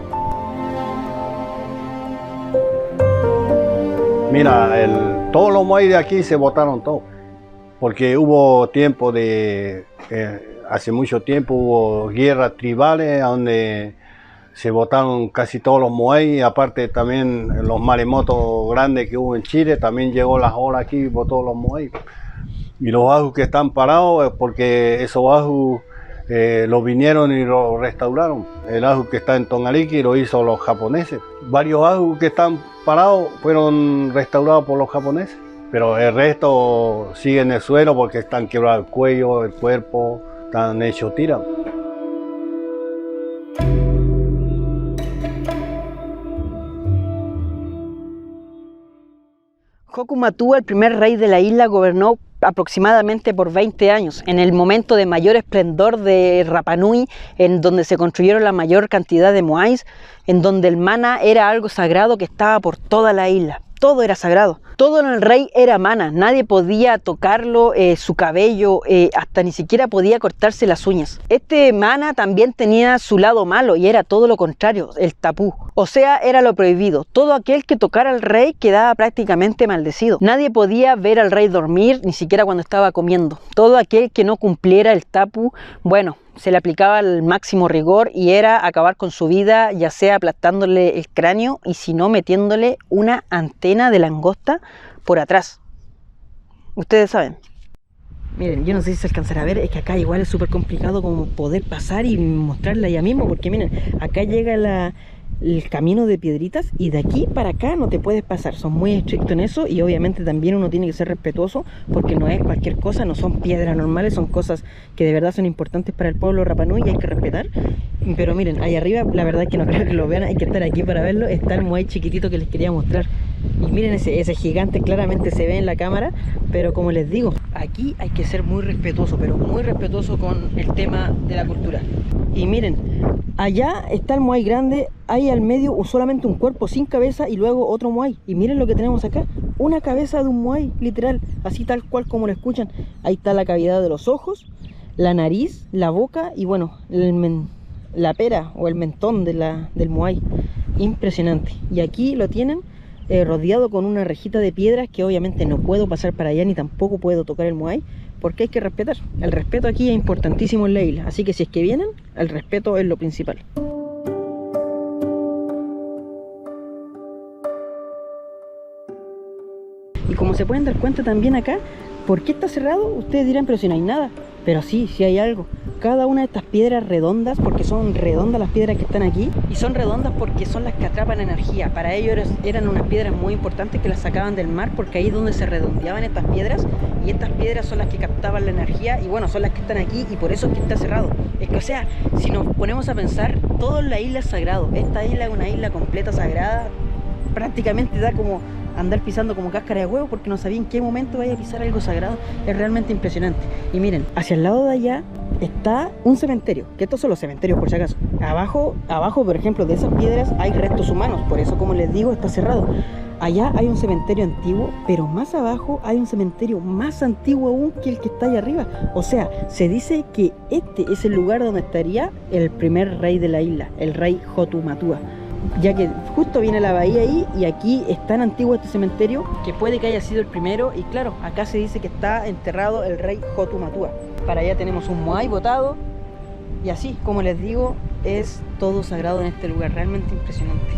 Mira, todos los moai de aquí se botaron todos, porque hubo tiempo de, hace mucho tiempo hubo guerras tribales donde se botaron casi todos los moai, aparte también los maremotos grandes que hubo en Chile, también llegó las olas aquí y botó los moai. Y los ajus que están parados es porque esos ajus los vinieron y los restauraron. El aju que está en Tongariki lo hizo los japoneses. Varios ajus que están parados fueron restaurados por los japoneses, pero el resto sigue en el suelo porque están quebrados el cuello, el cuerpo, están hechos tiras. Hoku Matua, el primer rey de la isla, gobernó aproximadamente por 20 años, en el momento de mayor esplendor de Rapa Nui, en donde se construyeron la mayor cantidad de moais, en donde el mana era algo sagrado que estaba por toda la isla. Todo era sagrado, todo en el rey era mana, nadie podía tocarlo, su cabello, hasta ni siquiera podía cortarse las uñas. Este mana también tenía su lado malo y era todo lo contrario, el tapú, o sea, era lo prohibido. Todo aquel que tocara al rey quedaba prácticamente maldecido. Nadie podía ver al rey dormir, ni siquiera cuando estaba comiendo. Todo aquel que no cumpliera el tapú, bueno, se le aplicaba el máximo rigor y era acabar con su vida, ya sea aplastándole el cráneo y si no metiéndole una antena de langosta por atrás. Ustedes saben. Miren, yo no sé si se alcanzará a ver, es que acá igual es súper complicado como poder pasar y mostrarla ya mismo, porque miren, acá llega el camino de piedritas y de aquí para acá no te puedes pasar, son muy estrictos en eso y obviamente también uno tiene que ser respetuoso porque no es cualquier cosa, no son piedras normales, son cosas que de verdad son importantes para el pueblo Rapa Nui y hay que respetar. Pero miren, ahí arriba, la verdad es que no creo que lo vean, hay que estar aquí para verlo, está el moai chiquitito que les quería mostrar. Y miren ese gigante, claramente se ve en la cámara, pero como les digo, aquí hay que ser muy respetuoso, pero muy respetuoso con el tema de la cultura. Y miren, allá está el moai grande, hay al medio solamente un cuerpo sin cabeza y luego otro moai. Y miren lo que tenemos acá, una cabeza de un moai, literal, así tal cual como lo escuchan. Ahí está la cavidad de los ojos, la nariz, la boca y bueno, la pera o el mentón del moai. Impresionante. Y aquí lo tienen rodeado con una rejita de piedras que obviamente no puedo pasar para allá ni tampoco puedo tocar el moai porque hay que respetar. El respeto aquí es importantísimo en la isla, así que si es que vienen, el respeto es lo principal. Y como se pueden dar cuenta también acá, ¿por qué está cerrado? Ustedes dirán, pero si no hay nada. Pero sí, sí hay algo. Cada una de estas piedras redondas, porque son redondas las piedras que están aquí, y son redondas porque son las que atrapan energía. Para ellos eran unas piedras muy importantes que las sacaban del mar, porque ahí es donde se redondeaban estas piedras, y estas piedras son las que captaban la energía, y bueno, son las que están aquí, y por eso es que está cerrado. Es que, o sea, si nos ponemos a pensar, todo en la isla es sagrado. Esta isla es una isla completa sagrada, prácticamente da como andar pisando como cáscara de huevo porque no sabía en qué momento vaya a pisar algo sagrado. Es realmente impresionante. Y miren, hacia el lado de allá está un cementerio, que estos son los cementerios por si acaso. Abajo, por ejemplo, de esas piedras hay restos humanos, por eso, como les digo, está cerrado. Allá hay un cementerio antiguo, pero más abajo hay un cementerio más antiguo aún que el que está allá arriba. O sea, se dice que este es el lugar donde estaría el primer rey de la isla, el rey Hoku Matua, ya que justo viene la bahía ahí y aquí es tan antiguo este cementerio que puede que haya sido el primero. Y claro, acá se dice que está enterrado el rey Hoku Matua. Para allá tenemos un moai botado y así, como les digo, es todo sagrado en este lugar, realmente impresionante.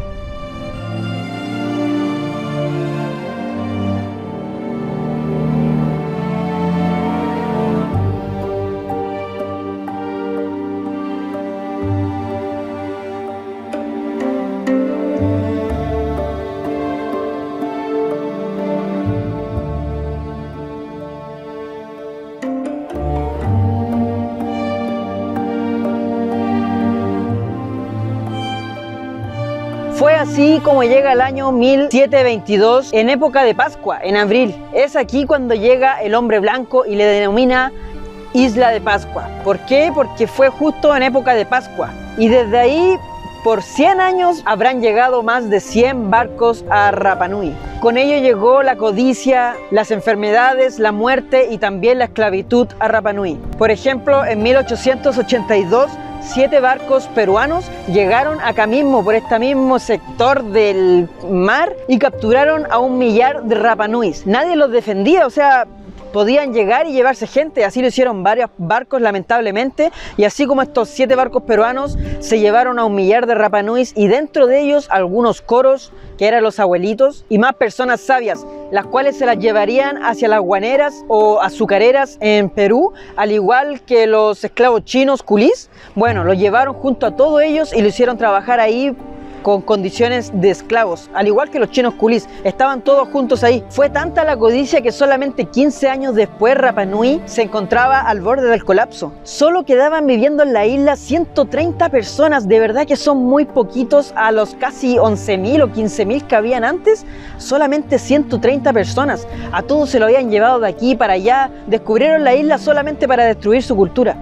Fue así como llega el año 1722, en época de Pascua, en abril. Es aquí cuando llega el hombre blanco y le denomina Isla de Pascua. ¿Por qué? Porque fue justo en época de Pascua. Y desde ahí, por 100 años, habrán llegado más de 100 barcos a Rapa Nui. Con ello llegó la codicia, las enfermedades, la muerte y también la esclavitud a Rapa Nui. Por ejemplo, en 1882, 7 barcos peruanos llegaron acá mismo, por este mismo sector del mar, y capturaron a 1 millar de Rapa Nuis. Nadie los defendía, o sea, podían llegar y llevarse gente. Así lo hicieron varios barcos, lamentablemente, y así como estos 7 barcos peruanos se llevaron a 1 millar de Rapanuis, y dentro de ellos algunos coros, que eran los abuelitos, y más personas sabias, las cuales se las llevarían hacia las guaneras o azucareras en Perú, al igual que los esclavos chinos culís. Bueno, los llevaron junto a todos ellos y lo hicieron trabajar ahí con condiciones de esclavos, al igual que los chinos culís. Estaban todos juntos ahí. Fue tanta la codicia que solamente 15 años después Rapanui se encontraba al borde del colapso. Solo quedaban viviendo en la isla 130 personas. De verdad que son muy poquitos a los casi 11.000 o 15.000 que habían antes. Solamente 130 personas. A todos se lo habían llevado de aquí para allá. Descubrieron la isla solamente para destruir su cultura.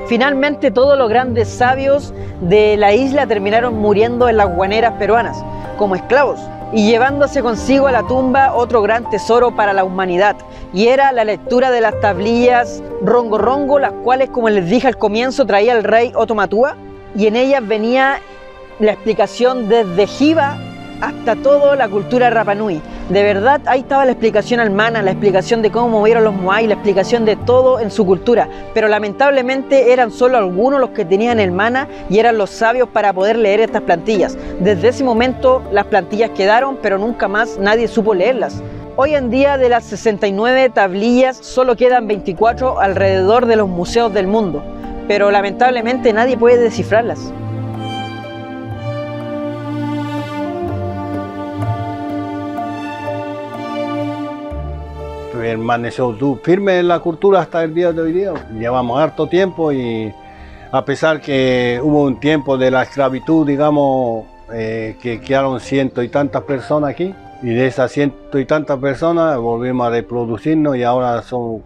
Finalmente todos los grandes sabios de la isla terminaron muriendo en las guaneras peruanas, como esclavos, y llevándose consigo a la tumba otro gran tesoro para la humanidad, y era la lectura de las tablillas Rongo Rongo, las cuales, como les dije al comienzo, traía el rey Otomatua, y en ellas venía la explicación desde Jiva hasta toda la cultura Rapanui. De verdad, ahí estaba la explicación almana, la explicación de cómo movieron los moai, la explicación de todo en su cultura. Pero lamentablemente eran solo algunos los que tenían el mana y eran los sabios para poder leer estas plantillas. Desde ese momento las plantillas quedaron, pero nunca más nadie supo leerlas. Hoy en día, de las 69 tablillas solo quedan 24 alrededor de los museos del mundo, pero lamentablemente nadie puede descifrarlas. Permaneció firme en la cultura hasta el día de hoy día. Llevamos harto tiempo, y a pesar que hubo un tiempo de la esclavitud, digamos, que quedaron 100 y tantas personas aquí, y de esas 100 y tantas personas volvimos a reproducirnos, y ahora son,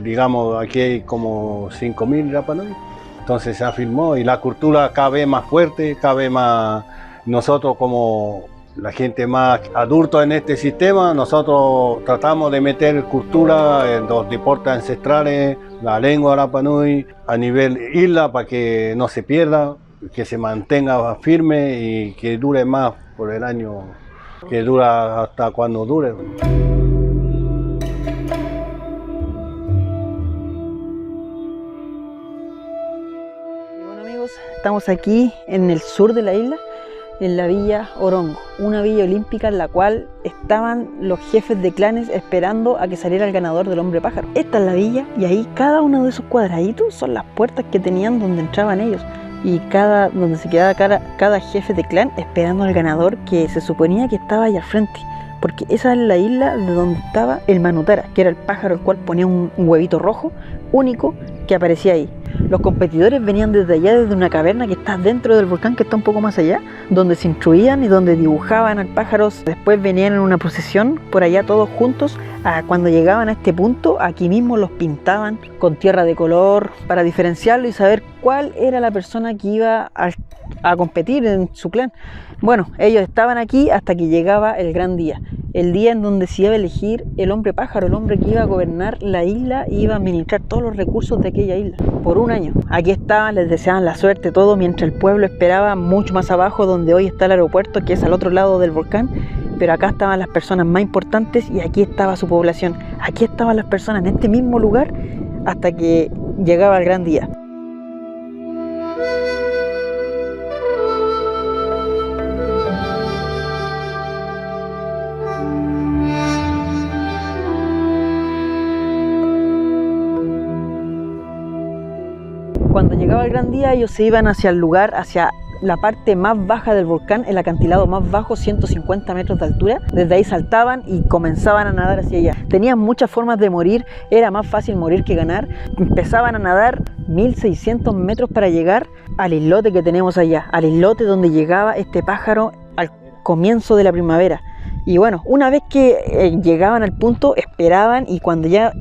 digamos, aquí hay como 5.000 Rapanui. Entonces se afirmó, y la cultura cada vez más fuerte, cada vez más. Nosotros, como la gente más adulta en este sistema, nosotros tratamos de meter cultura en los deportes ancestrales, la lengua Rapanui a nivel isla, para que no se pierda, que se mantenga firme y que dure más por el año, que dura hasta cuando dure. Bueno, amigos, estamos aquí en el sur de la isla, en la Villa Orongo, una villa olímpica en la cual estaban los jefes de clanes esperando a que saliera el ganador del hombre pájaro. Esta es la villa, y ahí cada uno de esos cuadraditos son las puertas que tenían donde entraban ellos, y donde se quedaba cada jefe de clan esperando al ganador, que se suponía que estaba ahí al frente, porque esa es la isla de donde estaba el Manutara, que era el pájaro el cual ponía un huevito rojo único que aparecía ahí. Los competidores venían desde allá, desde una caverna que está dentro del volcán, que está un poco más allá, donde se instruían y donde dibujaban al pájaro. Después venían en una procesión por allá todos juntos. Cuando llegaban a este punto, aquí mismo los pintaban con tierra de color para diferenciarlo y saber cuál era la persona que iba a competir en su clan. Bueno, ellos estaban aquí hasta que llegaba el gran día, el día en donde se iba a elegir el hombre pájaro, el hombre que iba a gobernar la isla y iba a administrar todos los recursos de aquella isla por un año. Aquí estaban, les deseaban la suerte, todo, mientras el pueblo esperaba mucho más abajo, donde hoy está el aeropuerto, que es al otro lado del volcán. Pero acá estaban las personas más importantes y aquí estaba su población. Aquí estaban las personas en este mismo lugar hasta que llegaba el gran día. Cuando llegaba el gran día, ellos se iban hacia el lugar, hacia la parte más baja del volcán, el acantilado más bajo, 150 metros de altura. Desde ahí saltaban y comenzaban a nadar hacia allá. Tenían muchas formas de morir, era más fácil morir que ganar. Empezaban a nadar 1600 metros para llegar al islote que tenemos allá, al islote donde llegaba este pájaro al comienzo de la primavera. Y bueno, una vez que llegaban al punto, esperaban, y cuando ya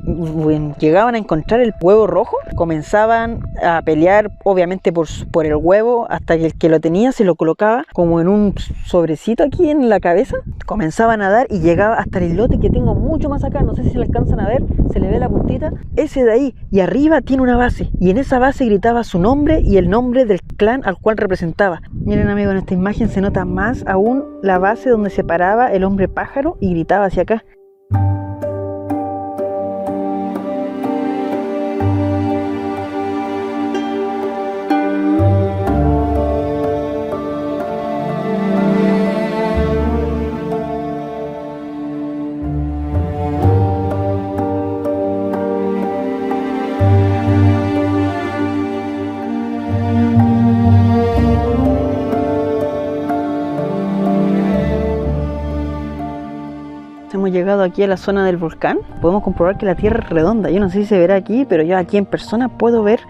llegaban a encontrar el huevo rojo, comenzaban a pelear, obviamente por el huevo, hasta que el que lo tenía se lo colocaba como en un sobrecito aquí en la cabeza. Comenzaban a dar y llegaba hasta el islote que tengo mucho más acá, no sé si se le alcanzan a ver, se le ve la puntita, ese de ahí, y arriba tiene una base, y en esa base gritaba su nombre y el nombre del clan al cual representaba. Miren amigos, en esta imagen se nota más aún la base donde se paraba el hombre pájaro y gritaba hacia acá. Hemos llegado aquí a la zona del volcán. Podemos comprobar que la tierra es redonda. Yo no sé si se verá aquí, pero yo aquí en persona puedo ver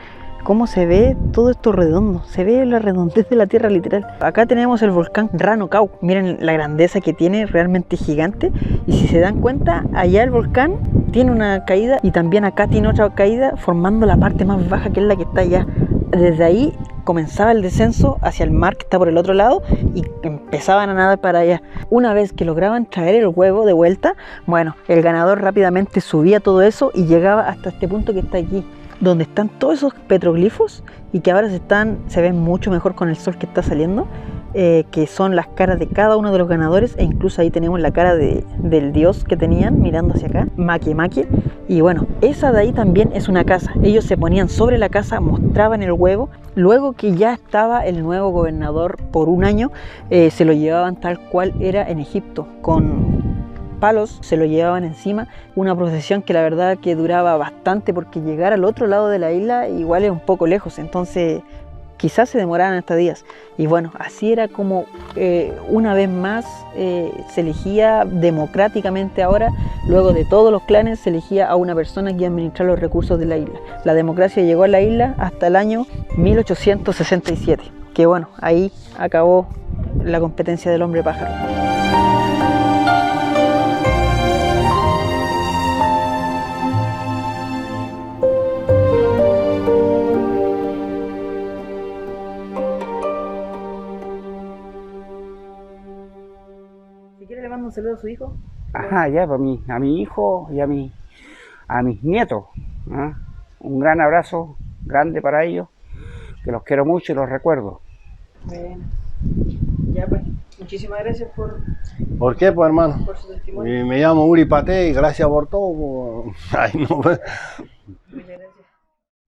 cómo se ve todo esto redondo. Se ve la redondez de la tierra literal. Acá tenemos el volcán Rano Kau. Miren la grandeza que tiene, realmente gigante. Y si se dan cuenta, allá el volcán tiene una caída y también acá tiene otra caída, formando la parte más baja, que es la que está allá. Desde ahí comenzaba el descenso hacia el mar que está por el otro lado y empezaban a nadar para allá. Una vez que lograban traer el huevo de vuelta, bueno, el ganador rápidamente subía todo eso y llegaba hasta este punto que está aquí, donde están todos esos petroglifos y que ahora se ven mucho mejor con el sol que está saliendo, que son las caras de cada uno de los ganadores, e incluso ahí tenemos la cara del dios que tenían mirando hacia acá, Make Make. Y bueno, esa de ahí también es una casa. Ellos se ponían sobre la casa, mostraban el huevo. Luego que ya estaba el nuevo gobernador por un año, se lo llevaban tal cual era en Egipto, con palos, se lo llevaban encima, una procesión que la verdad que duraba bastante, porque llegar al otro lado de la isla igual es un poco lejos, entonces quizás se demoraran hasta días. Y bueno, así era como una vez más se elegía democráticamente ahora, luego de todos los clanes, se elegía a una persona que iba a administrar los recursos de la isla. La democracia llegó a la isla hasta el año 1867, que bueno, ahí acabó la competencia del hombre pájaro. ¿Le mando un saludo a su hijo? Ajá, ya, pues a mi hijo y a mis nietos. ¿Ah? Un gran abrazo, grande para ellos, que los quiero mucho y los recuerdo. Bueno, ya pues, muchísimas gracias por... ¿Por qué, pues, hermano? Por su testimonio. Me llamo Uri Pate y gracias por todo. Ay, no. Muchas gracias.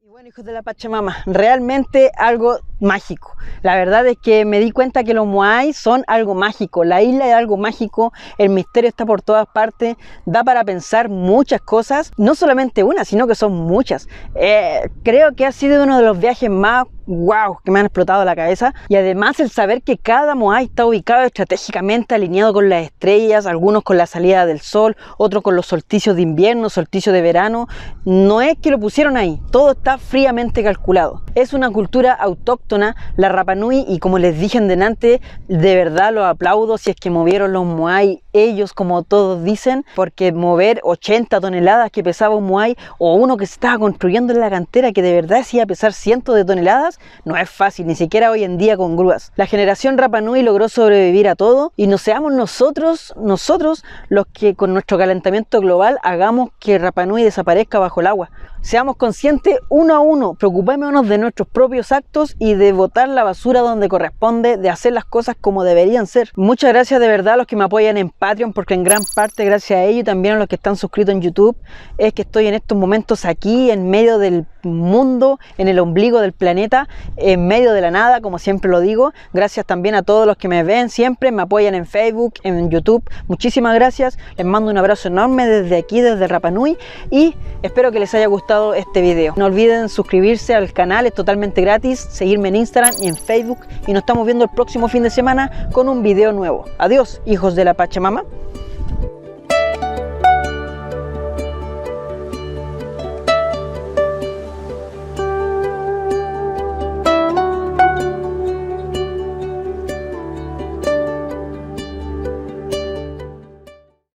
Y bueno, hijos de la Pachamama, realmente algo mágico. La verdad es que me di cuenta que los moai son algo mágico, la isla es algo mágico, el misterio está por todas partes, da para pensar muchas cosas, no solamente una, sino que son muchas. Creo que ha sido uno de los viajes más wow, que me han explotado la cabeza, y además el saber que cada moai está ubicado estratégicamente alineado con las estrellas, algunos con la salida del sol, otros con los solsticios de invierno, solsticios de verano. No es que lo pusieron ahí, todo está fríamente calculado. Es una cultura autóctona, la Rapa Nui, y como les dije en delante, de verdad los aplaudo si es que movieron los moai ellos, como todos dicen, porque mover 80 toneladas que pesaba un moai, o uno que se estaba construyendo en la cantera que de verdad se iba a pesar cientos de toneladas, no es fácil, ni siquiera hoy en día con grúas. La generación Rapa Nui logró sobrevivir a todo, y no seamos nosotros los que con nuestro calentamiento global hagamos que Rapa Nui desaparezca bajo el agua. Seamos conscientes uno a uno, preocupémonos de nuestros propios actos y de botar la basura donde corresponde, de hacer las cosas como deberían ser. Muchas gracias de verdad a los que me apoyan en Patreon, porque en gran parte gracias a ellos y también a los que están suscritos en YouTube es que estoy en estos momentos aquí en medio del mundo, en el ombligo del planeta, en medio de la nada, como siempre lo digo. Gracias también a todos los que me ven siempre, me apoyan en Facebook, en YouTube. Muchísimas gracias, les mando un abrazo enorme desde aquí, desde Rapa Nui, y espero que les haya gustado este video. No olviden suscribirse al canal, es totalmente gratis, seguirme en Instagram y en Facebook, y nos estamos viendo el próximo fin de semana con un video nuevo. Adiós, hijos de la Pachamama.